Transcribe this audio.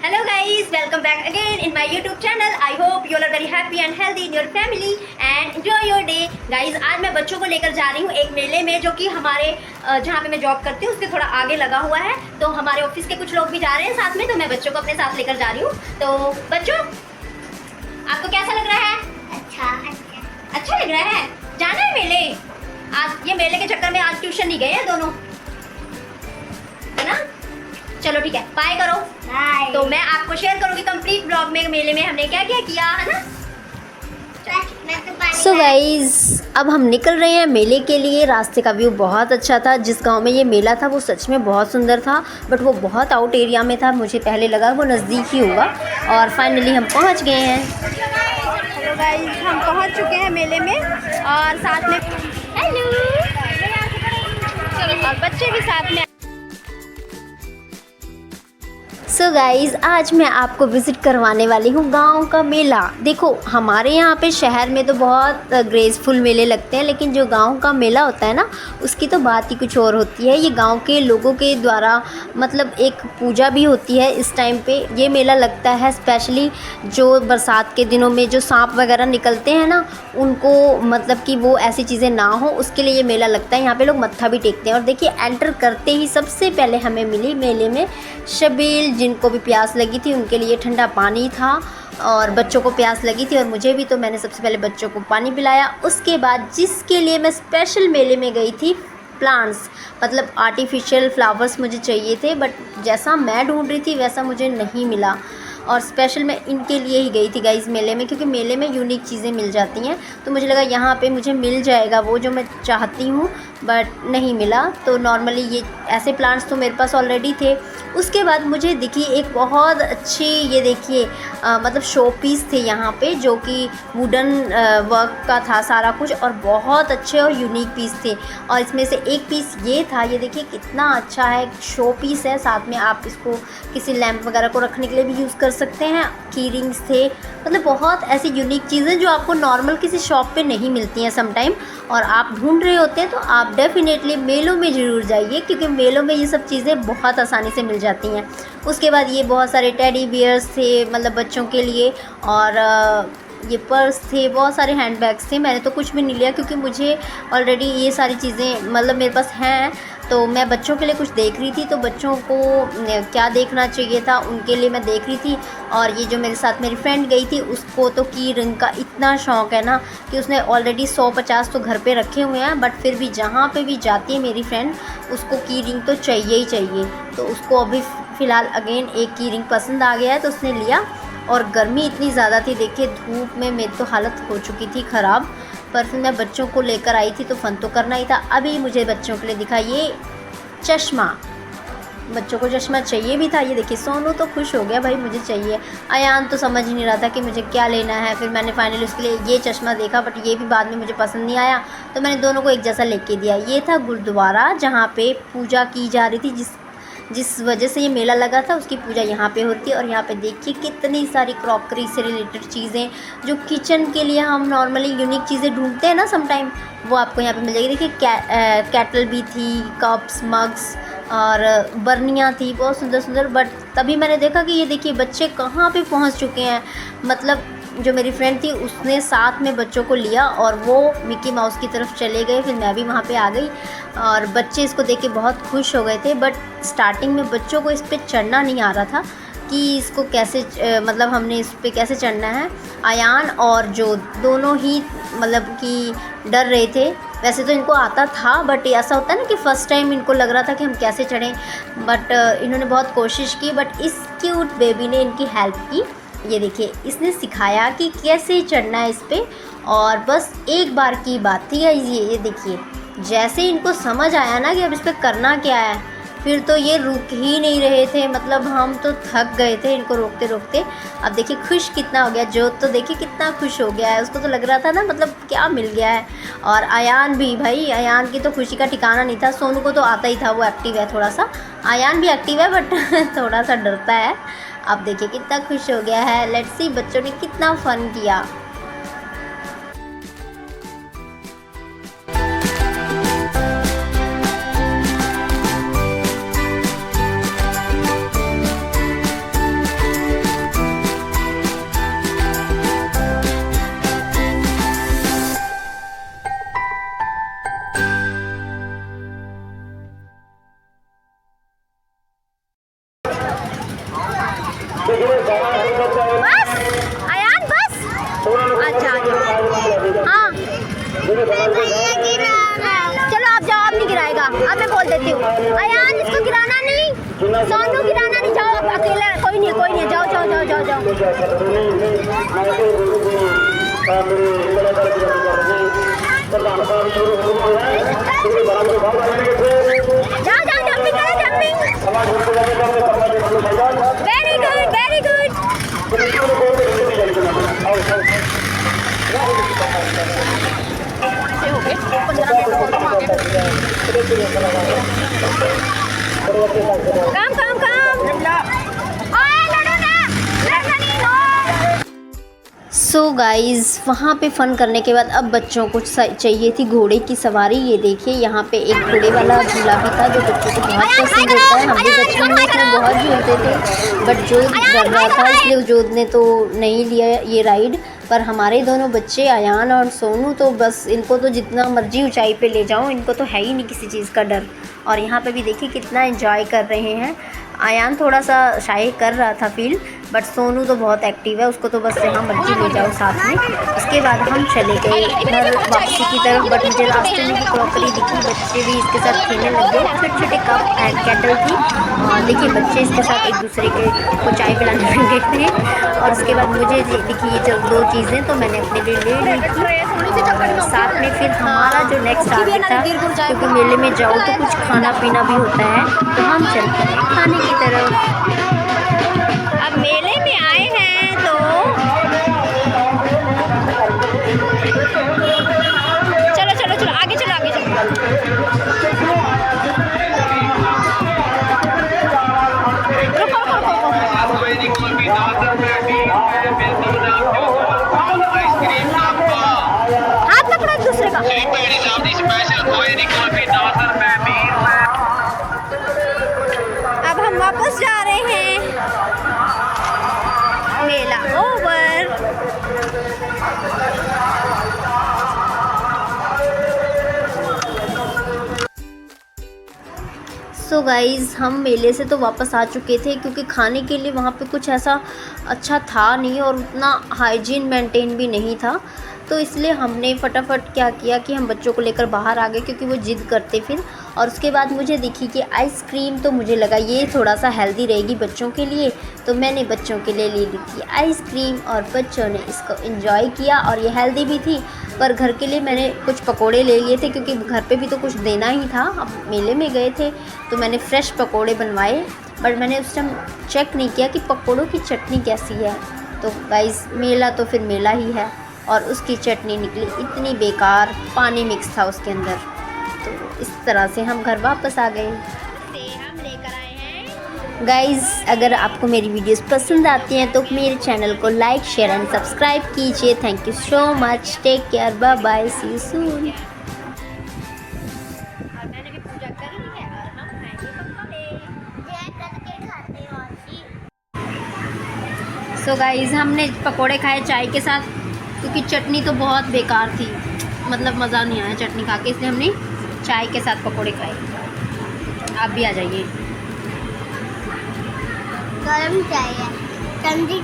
Hello guys, welcome back again in my YouTube channel. I hope you all are very happy and healthy in your family and enjoy your day. Guys, आज मैं बच्चों को लेकर जा रही हूँ एक मेले में जो कि हमारे जहाँ पे मैं जॉब करती हूँ उसके थोड़ा आगे लगा हुआ है। तो हमारे ऑफिस के कुछ लोग भी जा रहे हैं साथ में, तो मैं बच्चों को अपने साथ लेकर जा रही हूँ। तो बच्चों, आपको कैसा लग रहा है? अच्छा लग रहा है? जाना है मेले? आज ये मेले के चक्कर में आज ट्यूशन नहीं गए हैं दोनों, है ना? चलो ठीक है, बाय करो। बाय। तो मैं आपको शेयर करूंगी कंप्लीट ब्लॉग में मेले में हमने क्या क्या किया, है ना? सो गाइज, अब हम निकल रहे हैं मेले के लिए। रास्ते का व्यू बहुत अच्छा था। जिस गांव में ये मेला था वो सच में बहुत सुंदर था, बट वो बहुत आउट एरिया में था। मुझे पहले लगा वो नज़दीक ही होगा और फाइनली हम पहुंच गए हैं। हेलो गाइज, हम पहुंच चुके हैं मेले में और साथ में हेलो और बच्चे भी साथ में। सो गाइज़, आज मैं आपको विज़िट करवाने वाली हूँ गांव का मेला। देखो, हमारे यहाँ पे शहर में तो बहुत ग्रेसफुल मेले लगते हैं, लेकिन जो गांव का मेला होता है ना, उसकी तो बात ही कुछ और होती है। ये गांव के लोगों के द्वारा मतलब एक पूजा भी होती है। इस टाइम पे ये मेला लगता है स्पेशली जो बरसात के दिनों में जो सांप वगैरह निकलते हैं ना, उनको मतलब कि वो ऐसी चीज़ें ना हो, उसके लिए ये मेला लगता है। यहाँ पे लोग मत्था भी टेकते हैं। और देखिए, एंटर करते ही सबसे पहले हमें मिली मेले में शबील। जिनको भी प्यास लगी थी उनके लिए ठंडा पानी था और बच्चों को प्यास लगी थी और मुझे भी, तो मैंने सबसे पहले बच्चों को पानी पिलाया। उसके बाद जिसके लिए मैं स्पेशल मेले में गई थी, प्लांट्स मतलब आर्टिफिशियल फ्लावर्स मुझे चाहिए थे, बट जैसा मैं ढूंढ रही थी वैसा मुझे नहीं मिला। और स्पेशल मैं इनके लिए ही गई थी गाइज़ मेले में, क्योंकि मेले में यूनिक चीज़ें मिल जाती हैं। तो मुझे लगा यहाँ पे मुझे मिल जाएगा वो जो मैं चाहती हूँ, बट नहीं मिला। तो नॉर्मली ये ऐसे प्लांट्स तो मेरे पास ऑलरेडी थे। उसके बाद मुझे दिखी एक बहुत अच्छी, ये देखिए मतलब शो पीस थे यहाँ पे, जो कि वुडन वर्क का था सारा कुछ, और बहुत अच्छे और यूनिक पीस थे। और इसमें से एक पीस ये था, ये देखिए कितना अच्छा है, शो पीस है। साथ में आप इसको किसी लैंप वगैरह को रखने के लिए भी यूज़ कर सकते हैं। की रिंग्स थे, मतलब बहुत ऐसी यूनिक चीज़ें जो आपको नॉर्मल किसी शॉप पे नहीं मिलती हैं समटाइम, और आप ढूंढ रहे होते हैं तो आप डेफिनेटली मेलों में ज़रूर जाइए, क्योंकि मेलों में ये सब चीज़ें बहुत आसानी से मिल जाती हैं। उसके बाद ये बहुत सारे टेडी बियर्स थे मतलब बच्चों के लिए, और ये पर्स थे, बहुत सारे हैंडबैग्स थे। मैंने तो कुछ भी नहीं लिया क्योंकि मुझे ऑलरेडी ये सारी चीज़ें मतलब मेरे पास हैं। तो मैं बच्चों के लिए कुछ देख रही थी, तो बच्चों को क्या देखना चाहिए था उनके लिए मैं देख रही थी। और ये जो मेरे साथ मेरी फ्रेंड गई थी, उसको तो की रिंग का इतना शौक़ है ना कि उसने ऑलरेडी 150 तो घर पे रखे हुए हैं, बट फिर भी जहाँ पे भी जाती है मेरी फ्रेंड, उसको की रिंग तो चाहिए ही चाहिए। तो उसको अभी फ़िलहाल अगेन एक की रिंग पसंद आ गया है तो उसने लिया। और गर्मी इतनी ज़्यादा थी, देखिए धूप में मेरी तो हालत हो चुकी थी ख़राब, पर फिर मैं बच्चों को लेकर आई थी तो फ़न तो करना ही था। अभी मुझे बच्चों के लिए दिखा ये चश्मा, बच्चों को चश्मा चाहिए भी था। ये देखिए सोनू तो खुश हो गया, भाई मुझे चाहिए। अयान तो समझ ही नहीं रहा था कि मुझे क्या लेना है। फिर मैंने फाइनली उसके लिए ये चश्मा देखा, बट ये भी बाद में मुझे पसंद नहीं आया, तो मैंने दोनों को एक जैसा लेके दिया। ये था गुरुद्वारा जहाँ पे पूजा की जा रही थी, जिस वजह से ये मेला लगा था उसकी पूजा यहाँ पे होती है। और यहाँ पे देखिए कितनी सारी क्रॉकरी से रिलेटेड चीज़ें, जो किचन के लिए हम नॉर्मली यूनिक चीज़ें ढूंढते हैं ना समटाइम, वो आपको यहाँ पे मिल जाएगी। देखिए कैटल भी थी, कप्स, मग्स और बर्नियाँ थी, बहुत सुंदर सुंदर। बट तभी मैंने देखा कि ये देखिए बच्चे कहाँ पे पहुँच चुके हैं। मतलब जो मेरी फ्रेंड थी उसने साथ में बच्चों को लिया और वो मिकी माउस की तरफ चले गए। फिर मैं भी वहाँ पे आ गई और बच्चे इसको देख के बहुत खुश हो गए थे। बट स्टार्टिंग में बच्चों को इस पर चढ़ना नहीं आ रहा था कि इसको कैसे मतलब हमने इस पर कैसे चढ़ना है। अयान और जो दोनों ही मतलब कि डर रहे थे। वैसे तो इनको आता था, बट ऐसा होता है ना कि फ़र्स्ट टाइम इनको लग रहा था कि हम कैसे चढ़ें, बट इन्होंने बहुत कोशिश की। बट इस क्यूट बेबी ने इनकी हेल्प की। ये देखिए इसने सिखाया कि कैसे चढ़ना है इस पे, और बस एक बार की बात थी गाइस। ये देखिए जैसे इनको समझ आया ना कि अब इस पे करना क्या है, फिर तो ये रुक ही नहीं रहे थे। मतलब हम तो थक गए थे इनको रोकते रोकते। अब देखिए खुश कितना हो गया, जोत तो देखिए कितना खुश हो गया है। उसको तो लग रहा था ना मतलब क्या मिल गया है। और अयान भी, भाई अयान की तो खुशी का ठिकाना नहीं था। सोनू को तो आता ही था, वो एक्टिव है थोड़ा सा। अयान भी एक्टिव है बट थोड़ा सा डरता है। अब देखिए कितना खुश हो गया है। लेट्स सी बच्चों ने कितना फ़न किया। बस अयान बस। अच्छा हाँ चलो आप जाओ, आप नहीं गिराएगा। अब मैं बोल देती हूँ अयान इसको गिराना नहीं, सोनू गिराना नहीं, जाओ आप अकेले, कोई नहीं जाओ जाओ जाओ जाओ जाओ जाओ जाओ जंपिंग करो jumping. Very good very good. काम काम काम सो गाइज़ वहाँ पे फ़न करने के बाद अब बच्चों को चाहिए थी घोड़े की सवारी। ये देखिए यहाँ पे एक घोड़े वाला झूला भी था जो बच्चों को बहुत पसंद होता है। हम भी बचपन में इसमें बहुत झूलते थे, बट जो डर रहा था इसलिए जोध ने तो नहीं लिया ये राइड। पर हमारे दोनों बच्चे अयान और सोनू तो बस इनको तो जितना मर्जी ऊंचाई पे ले जाओ, इनको तो है ही नहीं किसी चीज़ का डर। और यहाँ पे भी देखिए कितना एंजॉय कर रहे हैं। अयान थोड़ा सा शाय कर रहा था फील, बट सोनू तो बहुत एक्टिव है, उसको तो बस जहाँ मर्जी ले जाओ साथ में। उसके बाद हम चले गए घर वापसी की तरफ, बट मुझे रास्ते में क्रॉकरी दिखी, बच्चे भी इसके साथ खेलने लग गए। छोटे छोटे कप कैटल थी और देखिए बच्चे इसके साथ एक दूसरे को चाय पिलाने लग गए थे। और उसके बाद मुझे दिखी ये जब दो चीज़ें तो मैंने अपने लिए ले ली थी। और साथ में फिर हमारा जो नेक्स्ट टारगेट था, क्योंकि मेले में जाओ तो कुछ खाना पीना भी होता है, तो हम चलते हैं खाने की तरफ। अब मेले में आए हैं तो चलो चलो चलो आगे चलो आगे चलो। हाथ पकड़ो एक दूसरे का। अब हम वापस जा रहे हैं, मेला ओवर। सो गाइज़ हम मेले से तो वापस आ चुके थे, क्योंकि खाने के लिए वहाँ पे कुछ ऐसा अच्छा था नहीं और उतना हाइजीन मेंटेन भी नहीं था। तो इसलिए हमने फटाफट क्या किया कि हम बच्चों को लेकर बाहर आ गए, क्योंकि वो जिद करते फिर। और उसके बाद मुझे दिखी कि आइसक्रीम, तो मुझे लगा ये थोड़ा सा हेल्दी रहेगी बच्चों के लिए, तो मैंने बच्चों के लिए ले ली थी आइसक्रीम और बच्चों ने इसको एंजॉय किया। और ये हेल्दी भी थी। पर घर के लिए मैंने कुछ पकोड़े ले लिए थे, क्योंकि घर पे भी तो कुछ देना ही था, अब मेले में गए थे तो मैंने फ़्रेश पकोड़े बनवाए। बट मैंने उस टाइम चेक नहीं किया कि पकोड़ों की चटनी कैसी है। तो गाइस मेला तो फिर मेला ही है, और उसकी चटनी निकली इतनी बेकार, पानी मिक्स था उसके अंदर। तो इस तरह से हम घर वापस आ गए। हम लेकर आए हैं गाइज़, अगर आपको मेरी वीडियोस पसंद आती हैं तो मेरे चैनल को लाइक शेयर एंड सब्सक्राइब कीजिए। Thank you so much, take care, bye bye, see you soon. So guys हमने पकोड़े खाए चाय के साथ, क्योंकि चटनी तो बहुत बेकार थी, मतलब मज़ा नहीं आया चटनी खा के, इसलिए हमने चाय के साथ पकोड़े खाए। आप भी आ जाइए। गरम चाय है, ठंडी